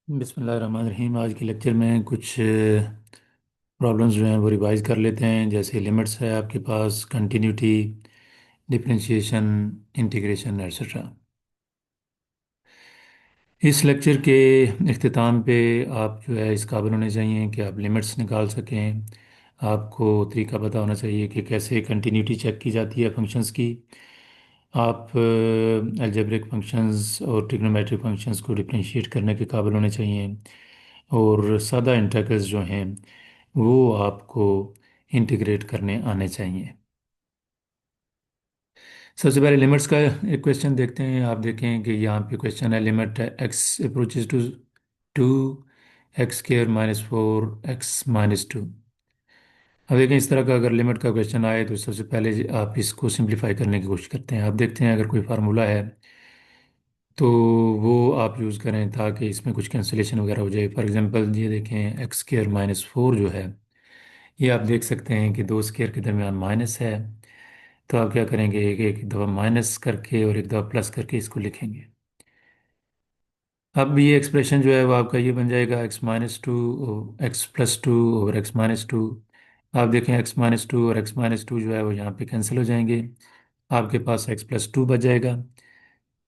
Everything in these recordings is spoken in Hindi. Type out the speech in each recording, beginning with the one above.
बिस्मिल्लाहिर्रहमानिर्रहीम। आज के लेक्चर में कुछ प्रॉब्लम्स जो हैं वो रिवाइज कर लेते हैं। जैसे लिमिट्स है आपके पास, कंटिन्यूटी, डिफरेंशिएशन, इंटीग्रेशन एट्सट्रा। इस लेक्चर के इख्तिताम पे आप जो है इस काबिल होने चाहिए कि आप लिमिट्स निकाल सकें। आपको तरीका पता होना चाहिए कि कैसे कंटिन्यूटी चेक की जाती है फंक्शंस की। आप अलजेब्रिक फंक्शंस और ट्रिग्नोमेट्रिक फंक्शंस को डिफरेंशिएट करने के काबिल होने चाहिए। और सादा इंटीग्रल्स जो हैं वो आपको इंटीग्रेट करने आने चाहिए। सबसे पहले लिमिट्स का एक क्वेश्चन देखते हैं। आप देखें कि यहाँ पे क्वेश्चन है, limit x approaches to two x square -4 x-2। अब देखें, इस तरह का अगर लिमिट का क्वेश्चन आए तो सबसे पहले आप इसको सिंप्लीफाई करने की कोशिश करते हैं। आप देखते हैं अगर कोई फार्मूला है तो वो आप यूज़ करें ताकि इसमें कुछ कैंसिलेशन वगैरह हो जाए। फॉर एग्जांपल ये देखें, x² - 4 जो है, ये आप देख सकते हैं कि दो स्क्वायर के दरमियान माइनस है। तो आप क्या करेंगे, एक दफ़ा माइनस करके और एक दफ़ा प्लस करके इसको लिखेंगे। अब ये एक्सप्रेशन जो है वो आपका ये बन जाएगा x-2 x+2 ओवर x-2। आप देखें x-2 और x-2 जो है वो यहाँ पे कैंसिल हो जाएंगे। आपके पास x+2 बच जाएगा।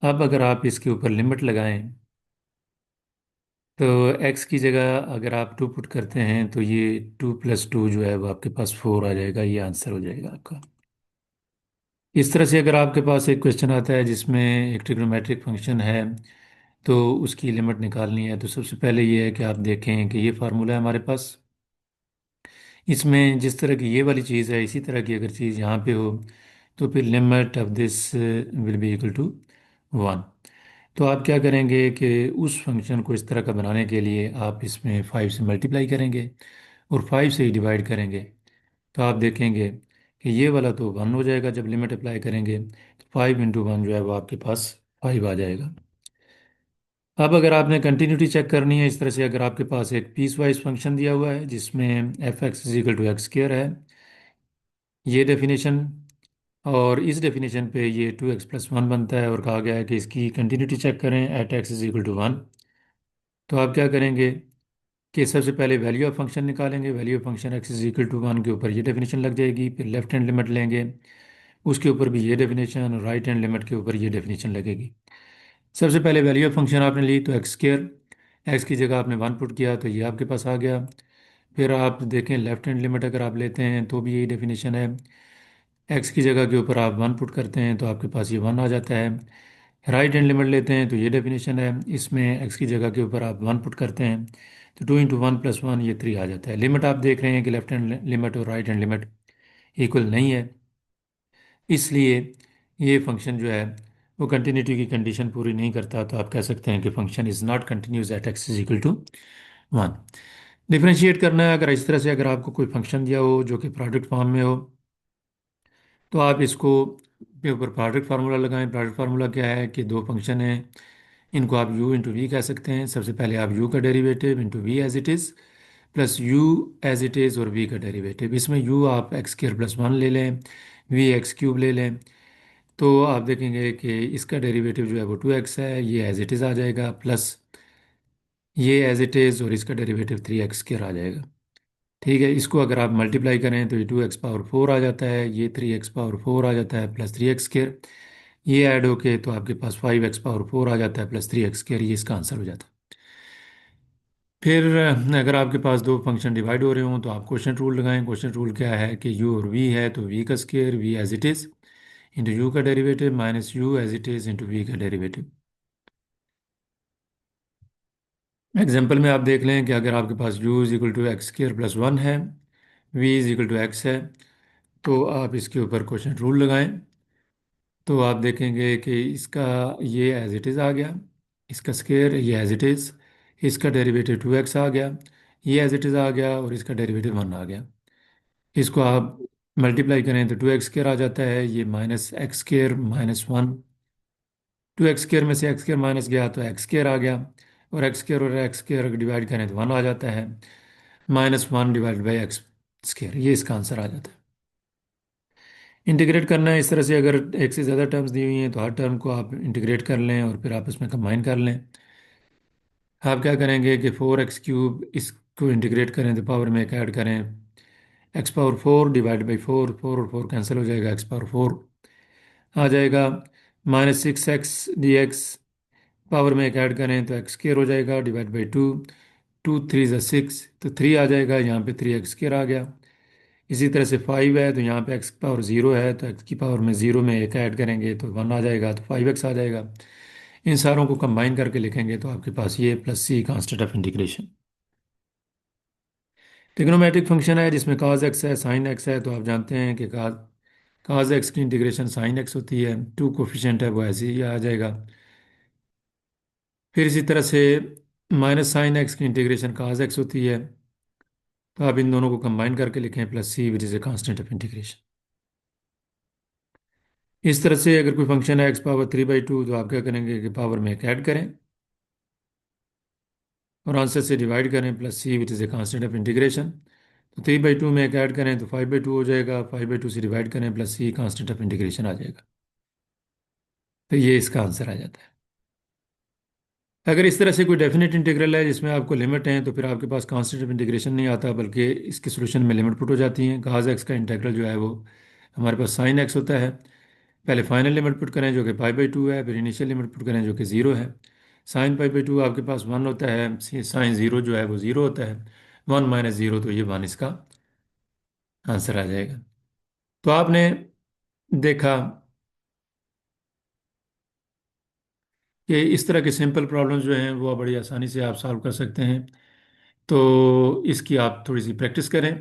अब अगर आप इसके ऊपर लिमिट लगाएं तो x की जगह अगर आप 2 पुट करते हैं तो ये 2 + 2 जो है वो आपके पास 4 आ जाएगा। ये आंसर हो जाएगा आपका। इस तरह से अगर आपके पास एक क्वेश्चन आता है जिसमें एक ट्रिग्नोमेट्रिक फंक्शन है तो उसकी लिमिट निकालनी है, तो सबसे पहले ये है कि आप देखें कि ये फार्मूला है हमारे पास। इसमें जिस तरह की ये वाली चीज़ है, इसी तरह की अगर चीज़ यहाँ पे हो तो फिर limit of this will be equal to 1। तो आप क्या करेंगे कि उस फंक्शन को इस तरह का बनाने के लिए आप इसमें 5 से मल्टीप्लाई करेंगे और 5 से ही डिवाइड करेंगे। तो आप देखेंगे कि ये वाला तो 1 हो जाएगा जब लिमिट अप्लाई करेंगे। तो 5 × 1 जो है वो आपके पास 5 आ जाएगा। अब अगर आपने कंटिन्यूटी चेक करनी है, इस तरह से अगर आपके पास एक पीस वाइज फंक्शन दिया हुआ है जिसमें f(x = x² है, ये डेफिनेशन, और इस डेफिनेशन पे ये 2x+1 बनता है, और कहा गया है कि इसकी कंटिन्यूटी चेक करें एट x = 1। तो आप क्या करेंगे कि सबसे पहले वैल्यू ऑफ फंक्शन निकालेंगे। वैल्यू ऑफ फंक्शन x = 1 के ऊपर ये डेफिनेशन लग जाएगी। फिर लेफ्ट हैंड लिमिट लेंगे, उसके ऊपर भी ये डेफिनेशन, और राइट हैंड लिमिट के ऊपर ये डेफिनेशन लगेगी। सबसे पहले वैल्यू ऑफ फंक्शन आपने ली तो x की जगह आपने 1 पुट किया तो ये आपके पास आ गया। फिर आप देखें लेफ्ट हैंड लिमिट अगर आप लेते हैं तो भी यही डेफिनेशन है। x की जगह के ऊपर आप 1 पुट करते हैं तो आपके पास ये 1 आ जाता है। राइट हैंड लिमिट लेते हैं तो ये डेफिनेशन है, इसमें x की जगह के ऊपर आप 1 पुट करते हैं तो 2 × 1 + 1 ये 3 आ जाता है। लिमिट आप देख रहे हैं कि लेफ्ट हैंड लिमिट और राइट हैंड लिमिट इक्वल नहीं है, इसलिए ये फंक्शन जो है वो कंटिन्यूटी की कंडीशन पूरी नहीं करता। तो आप कह सकते हैं कि function is not continuous at x = 1। Differentiate करना है अगर इस तरह से, अगर आपको कोई फंक्शन दिया हो जो कि प्रोडक्ट फॉर्म में हो तो आप इसको के ऊपर प्रोडक्ट फार्मूला लगाएं। प्रोडक्ट फार्मूला क्या है कि दो फंक्शन हैं, इनको आप u × v कह सकते हैं। सबसे पहले आप u का derivative into v as it is plus u as it is और v का डेरिवेटिव। इसमें u आप x² + 1 ले लें, v x³ ले लें, तो आप देखेंगे कि इसका डेरिवेटिव जो है वो 2x है, ये एज इट इज़ आ जाएगा, प्लस ये एज इट इज़ और इसका डेरिवेटिव 3x² आ जाएगा। ठीक है, इसको अगर आप मल्टीप्लाई करें तो ये 2x⁴ आ जाता है, ये 3x⁴ आ जाता है प्लस 3x²। ये ऐड होके तो आपके पास 5x⁴ आ जाता है प्लस 3x²। ये इसका आंसर हो जाता है। फिर अगर आपके पास दो फंक्शन डिवाइड हो रहे हों तो आप क्वोशंट रूल लगाएं। क्वोशंट रूल क्या है कि u और v है तो v का square v as it is into u का derivative minus u as it is into v का डेरिवेटिव। एग्जाम्पल में आप देख लें कि अगर आपके पास u = x² + 1 है, v = x है, तो आप इसके ऊपर क्वोशंट रूल लगाएं तो आप देखेंगे कि इसका ये एज इट इज़ आ गया, इसका स्क्वायर ये एज इट इज़, इसका डेरिवेटिव 2x आ गया, ये एज इट इज़ आ गया और इसका डेरिवेटिव 1 आ गया। इसको आप मल्टीप्लाई करें तो 2x² आ जाता है, ये -x² - 1। 2x² में से x² माइनस गया तो x² आ गया, और x² और x² अगर डिवाइड करें तो 1 आ जाता है, -1/x²। ये इसका आंसर आ जाता है। इंटीग्रेट करना है इस तरह से, अगर एक से ज़्यादा टर्म्स दी हुई हैं तो हर टर्म को आप इंटीग्रेट कर लें और फिर आपस में कंबाइन कर लें। आप क्या करेंगे कि 4x³ इसको इंटीग्रेट करें तो पावर में एक ऐड करें, x⁴ डिवाइड बाई 4 कैंसिल हो जाएगा, x⁴ आ जाएगा। -6x dx पावर में एक ऐड करें तो x² हो जाएगा डिवाइड बाई 2, 2 3 × 6 तो 3 आ जाएगा, यहाँ पे 3x² आ गया। इसी तरह से 5 है तो यहाँ पे x⁴ है तो x की पावर में 0 में एक ऐड करेंगे तो 1 आ जाएगा, तो 5x आ जाएगा। इन सारों को कंबाइन करके लिखेंगे तो आपके पास ये +c constant of integration. Trigonometric function है जिसमें cos x है, sin x है, तो आप जानते हैं कि cos x की इंटीग्रेशन sin x होती है, टू कोफिशिएंट है वो ऐसे ही आ जाएगा। फिर इसी तरह से -sin x की इंटीग्रेशन cos x होती है, तो आप इन दोनों को कंबाइन करके लिखें +c which is a constant of integration. इस तरह से अगर कोई फंक्शन है x⁻³ तो आप क्या करेंगे कि पावर में एक ऐड करें और आंसर से डिवाइड करें +c which is a constant of integration. तो 3/2 में एक ऐड करें तो 5/2 हो जाएगा, 5/2 से डिवाइड करें +c कांस्टेंट ऑफ इंटीग्रेशन आ जाएगा। तो ये इसका आंसर आ जाता है। अगर इस तरह से कोई डेफिनेट इंटीग्रल है जिसमें आपको लिमिट है तो फिर आपके पास कांस्टेंट ऑफ इंटीग्रेशन नहीं आता, बल्कि इसके सोल्यूशन में लिमिट पुट हो जाती हैं। cos x का इंटीग्रल जो है वो हमारे पास sin x होता है। पहले फाइनल लिमिट पुट करें जो कि π/2 है, फिर इनिशियल लिमिट पुट करें जो कि 0 है। sin π/2 आपके पास 1 होता है, sin 0 जो है वो 0 होता है, 1 - 0 तो ये 1 इसका आंसर आ जाएगा। तो आपने देखा कि इस तरह के सिंपल प्रॉब्लम्स जो हैं वो बड़ी आसानी से आप सॉल्व कर सकते हैं। तो इसकी आप थोड़ी सी प्रैक्टिस करें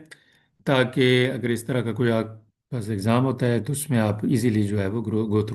ताकि अगर इस तरह का कोई आपके पास एग्ज़ाम होता है तो उसमें आप इजीली जो है वो गो थ्रू